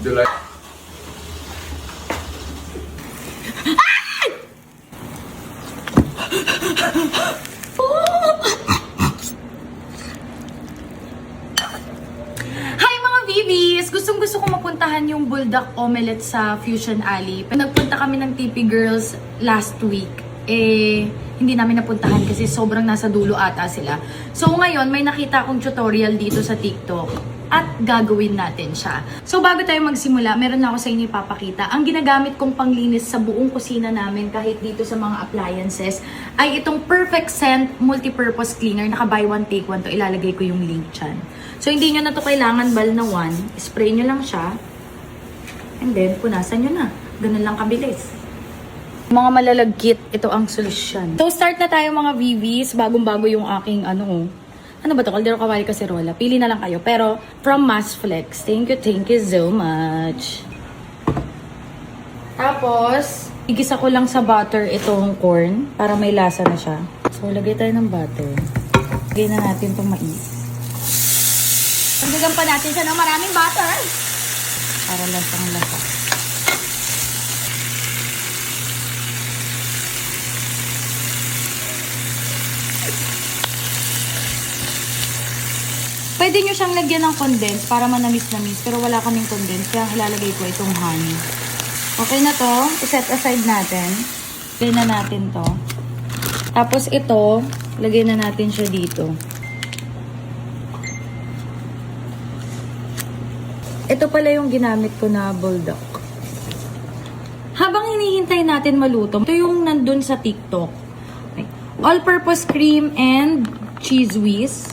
July. Hi mga BBs! Gustong-gusto ko mapuntahan yung Buldak Omelette sa Fusion Alley. Nagpunta kami ng TP Girls last week. Hindi namin napuntahan kasi sobrang nasa dulo ata sila. So ngayon, may nakita akong tutorial dito sa TikTok at gagawin natin siya. So bago tayo magsimula, meron na ako sa inyo ipapakita. Ang ginagamit kong panglinis sa buong kusina namin kahit dito sa mga appliances ay itong Perfect Scent Multipurpose Cleaner. Naka buy one take one to. Ilalagay ko yung link dyan. So hindi nyo na to kailangan bal na one. Spray nyo lang siya. And then punasan nyo na. Ganun lang kabilis. Mga malalagkit, ito ang solusyon. So start na tayo mga VVs. Bagong-bago yung aking ano ba to? Kaldero Kawali Kaserola. Pili na lang kayo. Pero from Masflex. Thank you so much. Tapos, igisa ko lang sa butter itong corn para may lasa na siya. So lagay tayo ng butter. Lagay na natin itong mais. Pagdagan pa natin siya ng maraming butter. Para lasang lasa. Pwede nyo siyang lagyan ng condense para manamis-namis. Pero wala kaming condense. Kaya ilalagay ko itong honey. Okay na to. I-set aside natin. Lagay na natin to. Tapos ito, lagay na natin siya dito. Ito pala yung ginamit ko na bulldog. Habang hinihintay natin maluto, ito yung nandun sa TikTok. All-purpose cream and cheese whiz.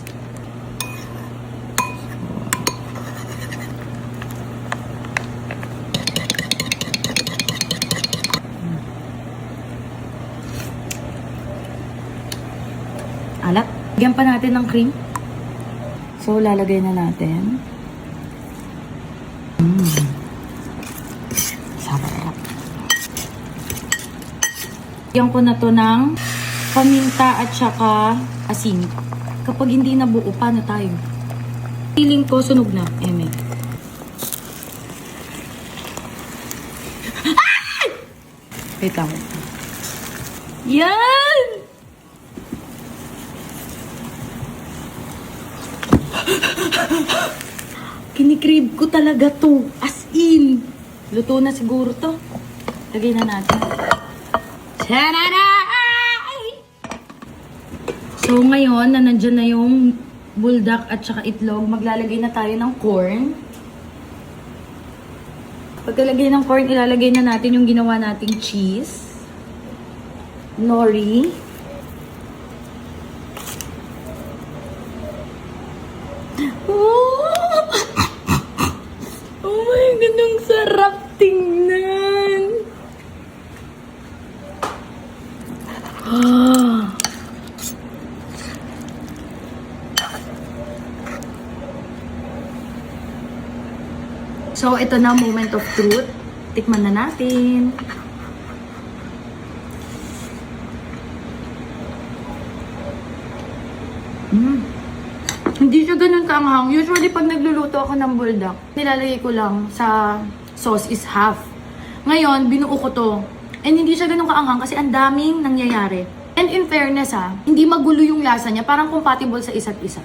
Alat. Lagyan pa natin ng cream. So, lalagay na natin. Sarap. Lagyan ko na to ng paminta at saka asin. Kapag hindi nabuo, paano tayo? Feeling ko, sunog na. Eme. Wait lang. Yan! Kinikrib ko talaga to. As in. Luto na siguro to. Lagay na natin. Tarara! So ngayon, na nandyan na yung buldak at saka itlog, maglalagay na tayo ng corn. Pagkalagay ng corn, ilalagay na natin yung ginawa nating cheese. Nori. Oh my God, ang sarap tingnan. So, ito na moment of truth. Tikman na natin. Hindi siya ganun kaanghang. Usually, pag nagluluto ako ng buldak, nilalagay ko lang sa sauce is half. Ngayon, binuo ko to. And hindi siya ganun kaanghang kasi ang daming nangyayari. And in fairness hindi magulo yung lasa niya. Parang compatible sa isa't isa.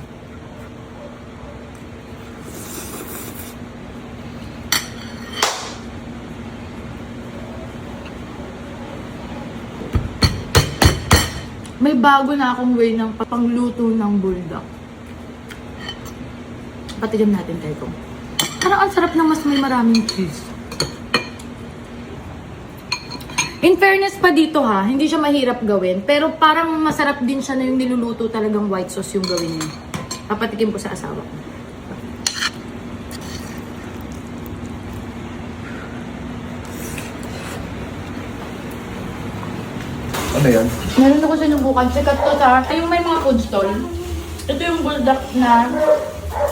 May bago na akong way ng pangluto ng buldak. Patigam natin tayo. Parang ang sarap na mas may maraming cheese. In fairness pa dito hindi siya mahirap gawin. Pero parang masarap din siya na yung niluluto talagang white sauce yung gawin niya. Papatikim ko sa asawa ko. Ano yan? Meron ako sa nubukan. Sikat to yung may mga food stall. Ito yung buldak na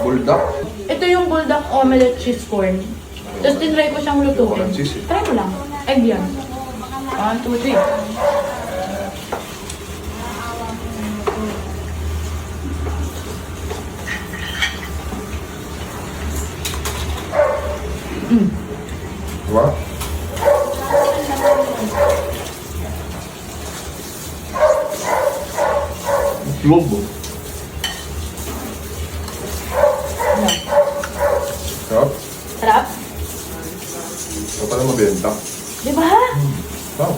Buldak? ito yung buldak omelette cheese corn. Tapos tinry ko siyang lutuin. Try mo lang. Egg yan. 1, 2, 3. Diba? Globo. Sarap. Sarap? Ito pala mabenta. Diba? Wow.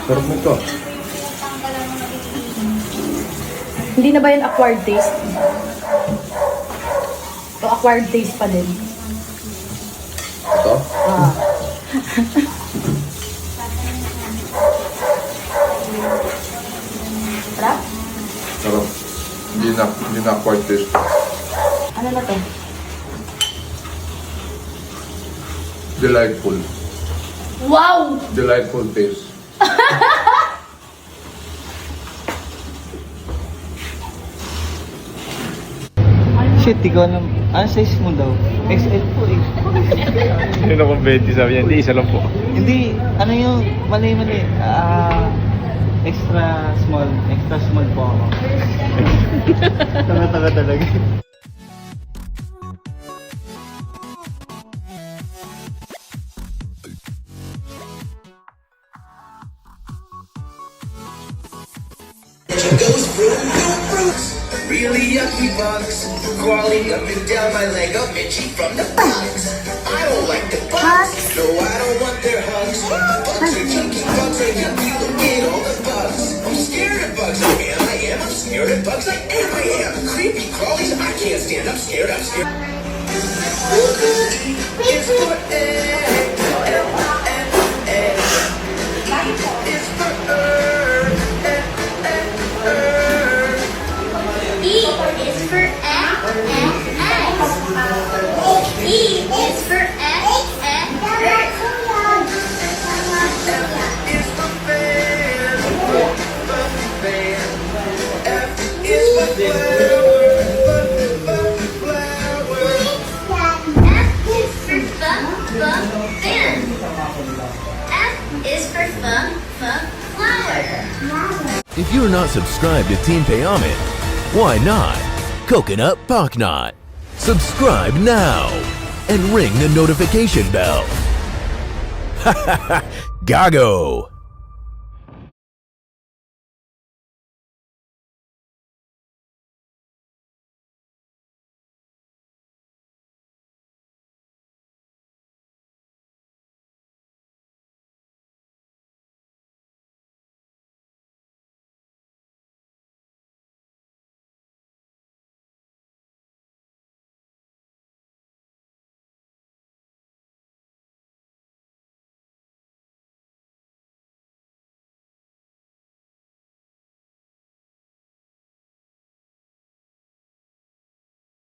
Sarap nito. Hindi na ba yan acquired taste? O acquired taste pa din? Ito? Ah. Sarap? Sarap. Hindi na quite taste. Ano na to? Delightful. Wow! Delightful taste. Shit, di ko alam. Ano size mo daw? XL po eh. Yun ako 20, sabi niya, hindi, isa lang po. Hindi, ano yung mali-mali. Extra small po ako. Tanga-tanga talaga. Goes fruit, fruits, really yucky bugs, crawling up and down my leg, up itchy from the bugs. I don't like the bugs, no, I don't want their hugs. Bugs are yucky, look at all the bugs. I'm scared of bugs, I am, I'm scared of bugs, I am. Creepy crawlies, I can't stand, I'm scared. It's for egg, L-M-N-Egg. It's for E is for egg and eggs. E is for egg and eggs. is for fan, F is for flower, F is for fan. F is for flower. If you're not subscribed to Team Payamit, why not? Coconut Pocknot. Subscribe now and ring the notification bell. Gago!